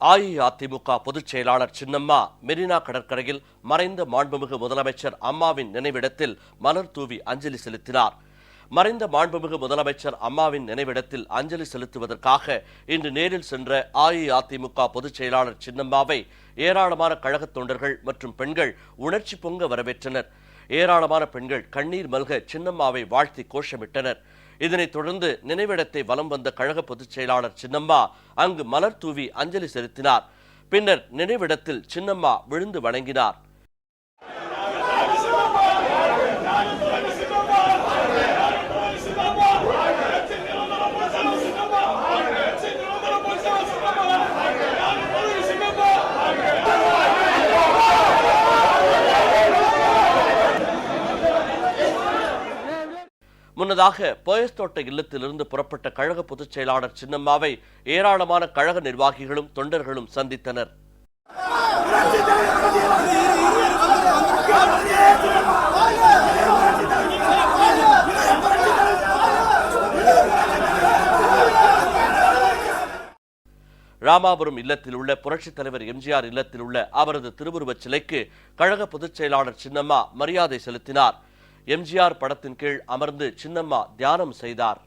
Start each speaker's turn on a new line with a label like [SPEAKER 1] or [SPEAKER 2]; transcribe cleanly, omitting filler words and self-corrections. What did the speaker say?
[SPEAKER 1] அஇஅதிமுக பொதுச் செயலாளர் சின்னம்மா மெரினா கடற்கரையில் மறைந்த மாண்புமிகு முதலமைச்சர் அம்மாவின் நினைவிடத்தில் மலர் தூவி அஞ்சலி செலுத்தினார். மறைந்த மாண்புமிகு முதலமைச்சர் அம்மாவின் நினைவிடத்தில் அஞ்சலி செலுத்துவதற்காக இன்று நேரில் சென்ற அஇஅதிமுக பொதுச் செயலாளர் சின்னம்மாவை ஏராளமான கழகத் தொண்டர்கள் மற்றும் பெண்கள் உணர்ச்சி பொங்க வரவேற்றனர். ஏராளமான பெண்கள் கண்ணீர் மல்க சின்னம்மாவை வாழ்த்தி கோஷமிட்டனர். இதனைத் தொடர்ந்து நினைவிடத்தை வலம் வந்த கழக பொதுச் செயலாளர் சின்னம்மா அங்கு மலர் தூவி அஞ்சலி செலுத்தினார். பின்னர் நினைவிடத்தில் சின்னம்மா விழுந்து வணங்கினார். முன்னதாக போயஸ்தோட்ட இல்லத்திலிருந்து புறப்பட்ட கழக பொதுச் செயலாளர் சின்னம்மாவை ஏராளமான கழக நிர்வாகிகளும் தொண்டர்களும் சந்தித்தனர். ராமாபுரம் இல்லத்தில் உள்ள புரட்சித் தலைவர் எம்ஜிஆர் இல்லத்தில் உள்ள அவரது திருவுருவச் சிலைக்கு கழக பொதுச் செயலாளர் சின்னம்மா மரியாதை செலுத்தினார். எம்ஜிஆர் படத்தின் கீழ் அமர்ந்து சின்னம்மா தியானம் செய்தார்.